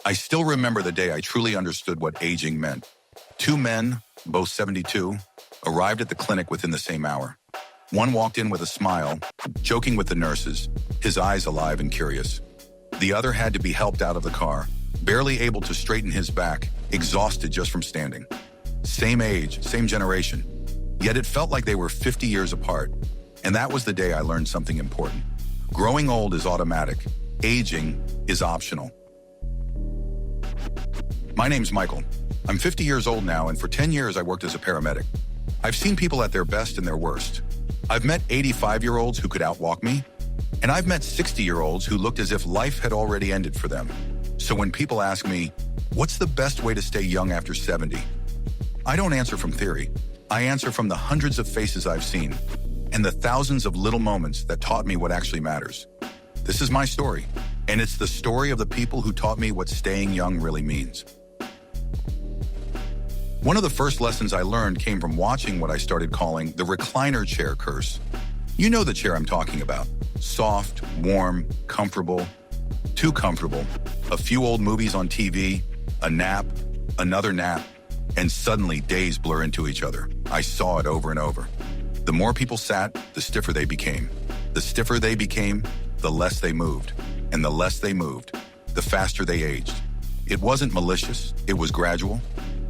I still remember the day I truly understood what aging meant. Two men, both 72, arrived at the clinic within the same hour. One walked in with a smile, joking with the nurses, his eyes alive and curious. The other had to be helped out of the car, barely able to straighten his back, exhausted just from standing. Same age, same generation. Yet it felt like they were 50 years apart. And that was the day I learned something important. Growing old is automatic. Aging is optional. My name's Michael. I'm 50 years old now, and for 10 years I worked as a paramedic. I've seen people at their best and their worst. I've met 85-year-olds who could outwalk me, and I've met 60-year-olds who looked as if life had already ended for them. So when people ask me, what's the best way to stay young after 70? I don't answer from theory. I answer from the hundreds of faces I've seen and the thousands of little moments that taught me what actually matters. This is my story, and it's the story of the people who taught me what staying young really means. One of the first lessons I learned came from watching what I started calling the recliner chair curse. You know the chair I'm talking about. Soft, warm, comfortable, too comfortable. A few old movies on TV, a nap, another nap, and suddenly days blur into each other. I saw it over and over. The more people sat, the stiffer they became. The stiffer they became, the less they moved. And the less they moved, the faster they aged. It wasn't malicious, it was gradual,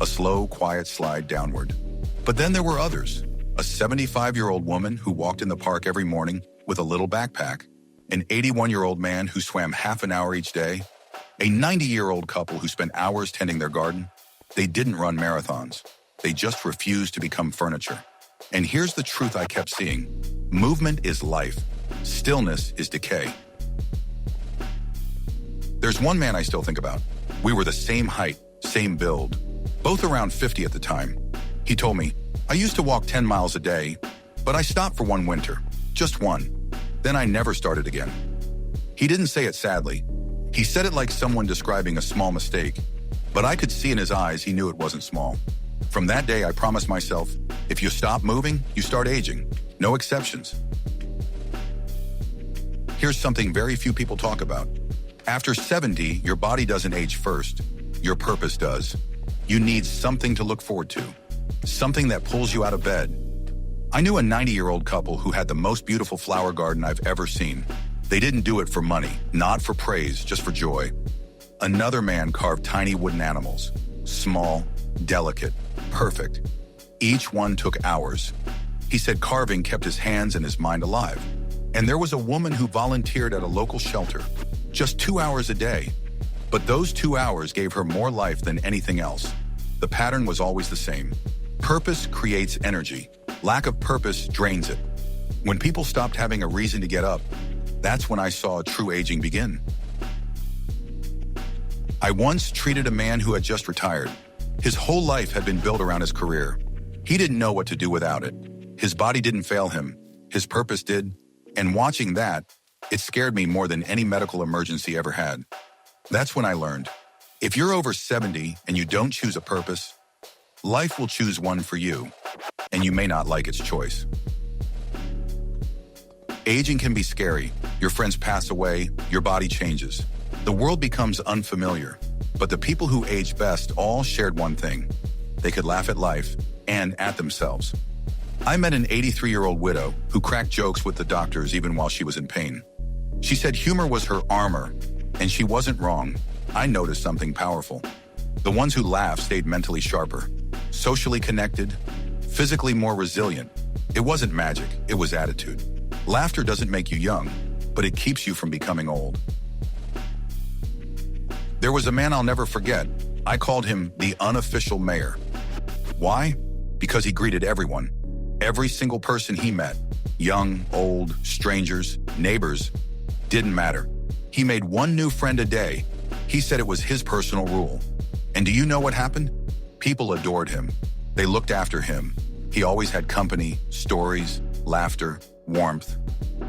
a slow, quiet slide downward. But then there were others. A 75-year-old woman who walked in the park every morning with a little backpack, an 81-year-old man who swam half an hour each day, a 90-year-old couple who spent hours tending their garden. They didn't run marathons. They just refused to become furniture. And here's the truth I kept seeing. Movement is life. Stillness is decay. There's one man I still think about. We were the same height, same build, both around 50 at the time. He told me, I used to walk 10 miles a day, but I stopped for one winter, just one. Then I never started again. He didn't say it sadly. He said it like someone describing a small mistake, but I could see in his eyes he knew it wasn't small. From that day, I promised myself, if you stop moving, you start aging. No exceptions. Here's something very few people talk about. After 70, your body doesn't age first. Your purpose does. You need something to look forward to. Something that pulls you out of bed. I knew a 90-year-old couple who had the most beautiful flower garden I've ever seen. They didn't do it for money, not for praise, just for joy. Another man carved tiny wooden animals. Small, delicate, perfect. Each one took hours. He said carving kept his hands and his mind alive. And there was a woman who volunteered at a local shelter. Just 2 hours a day. But those 2 hours gave her more life than anything else. The pattern was always the same. Purpose creates energy. Lack of purpose drains it. When people stopped having a reason to get up, that's when I saw true aging begin. I once treated a man who had just retired. His whole life had been built around his career. He didn't know what to do without it. His body didn't fail him. His purpose did. And watching that, it scared me more than any medical emergency ever had. That's when I learned, if you're over 70 and you don't choose a purpose, life will choose one for you, and you may not like its choice. Aging can be scary. Your friends pass away, your body changes. The world becomes unfamiliar, but the people who age best all shared one thing. They could laugh at life and at themselves. I met an 83-year-old widow who cracked jokes with the doctors even while she was in pain. She said humor was her armor, and she wasn't wrong. I noticed something powerful. The ones who laughed stayed mentally sharper, socially connected, physically more resilient. It wasn't magic, it was attitude. Laughter doesn't make you young, but it keeps you from becoming old. There was a man I'll never forget. I called him the unofficial mayor. Why? Because he greeted everyone. Every single person he met, young, old, strangers, neighbors, didn't matter. He made one new friend a day. He said it was his personal rule. And do you know what happened? People adored him. They looked after him. He always had company, stories, laughter, warmth.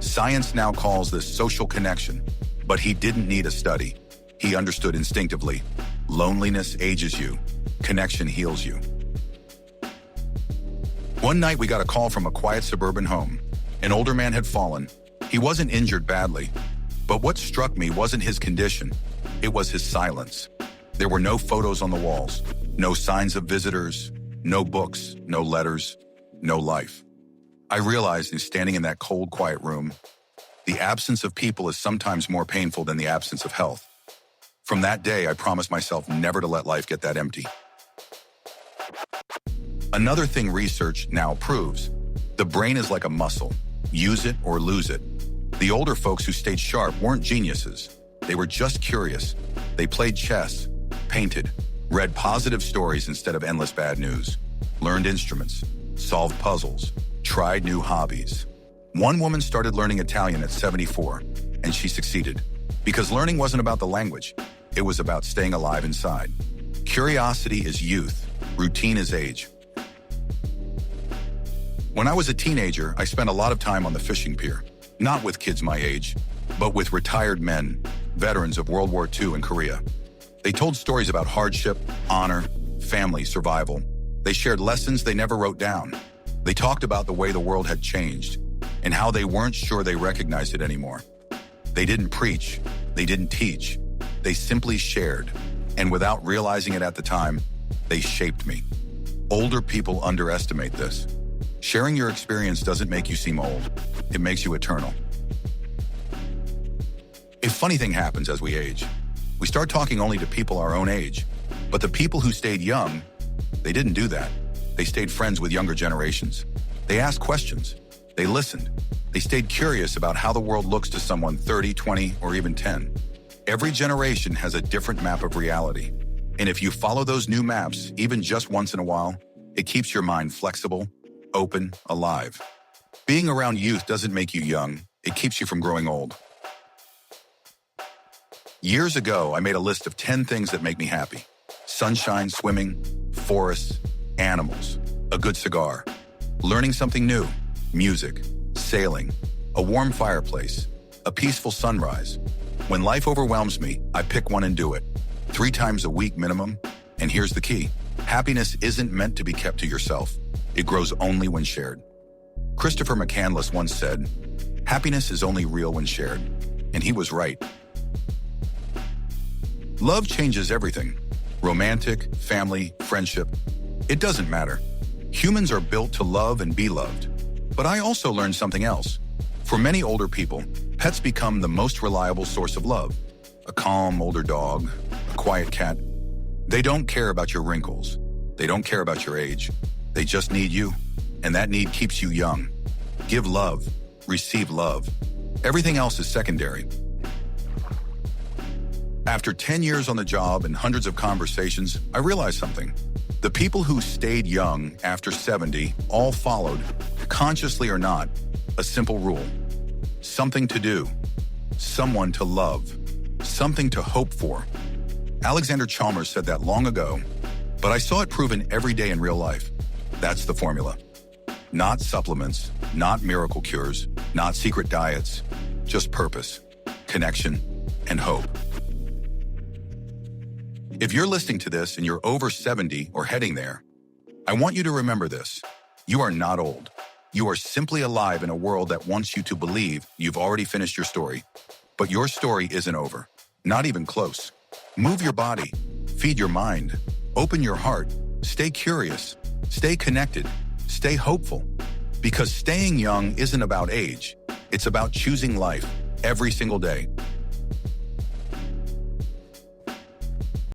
Science now calls this social connection, but he didn't need a study. He understood instinctively. Loneliness ages you. Connection heals you. One night we got a call from a quiet suburban home. An older man had fallen. He wasn't injured badly, but what struck me wasn't his condition. It was his silence. There were no photos on the walls, no signs of visitors, no books, no letters, no life. I realized in standing in that cold, quiet room, the absence of people is sometimes more painful than the absence of health. From that day, I promised myself never to let life get that empty. Another thing research now proves, the brain is like a muscle. Use it or lose it. The older folks who stayed sharp weren't geniuses. They were just curious. They played chess, painted, read positive stories instead of endless bad news, learned instruments, solved puzzles, tried new hobbies. One woman started learning Italian at 74, and she succeeded. Because learning wasn't about the language, it was about staying alive inside. Curiosity is youth, routine is age. When I was a teenager, I spent a lot of time on the fishing pier, not with kids my age, but with retired men, veterans of World War II and Korea. They told stories about hardship, honor, family, survival. They shared lessons they never wrote down. They talked about the way the world had changed and how they weren't sure they recognized it anymore. They didn't preach, they didn't teach, they simply shared. And without realizing it at the time, they shaped me. Older people underestimate this. Sharing your experience doesn't make you seem old. It makes you eternal. A funny thing happens as we age. We start talking only to people our own age. But the people who stayed young, they didn't do that. They stayed friends with younger generations. They asked questions. They listened. They stayed curious about how the world looks to someone 30, 20, or even 10. Every generation has a different map of reality. And if you follow those new maps, even just once in a while, it keeps your mind flexible, open, alive. Being around youth doesn't make you young. It keeps you from growing old. Years ago, I made a list of 10 things that make me happy. Sunshine, swimming, forests, animals, a good cigar, learning something new, music, sailing, a warm fireplace, a peaceful sunrise. When life overwhelms me, I pick one and do it. 3 times a week minimum. And here's the key. Happiness isn't meant to be kept to yourself. It grows only when shared. Christopher McCandless once said, "Happiness is only real when shared." And he was right. Love changes everything. Romantic, family, friendship. It doesn't matter. Humans are built to love and be loved. But I also learned something else. For many older people, pets become the most reliable source of love. A calm older dog, a quiet cat. They don't care about your wrinkles. They don't care about your age. They just need you. And that need keeps you young. Give love. Receive love. Everything else is secondary. After 10 years on the job and hundreds of conversations, I realized something. The people who stayed young after 70 all followed, consciously or not, a simple rule. Something to do. Someone to love. Something to hope for. Alexander Chalmers said that long ago, but I saw it proven every day in real life. That's the formula. Not supplements, not miracle cures, not secret diets, just purpose, connection, and hope. If you're listening to this and you're over 70 or heading there, I want you to remember this. You are not old. You are simply alive in a world that wants you to believe you've already finished your story. But your story isn't over. Not even close. Move your body. Feed your mind. Open your heart. Stay curious. Stay connected. Stay hopeful. Because staying young isn't about age. It's about choosing life every single day.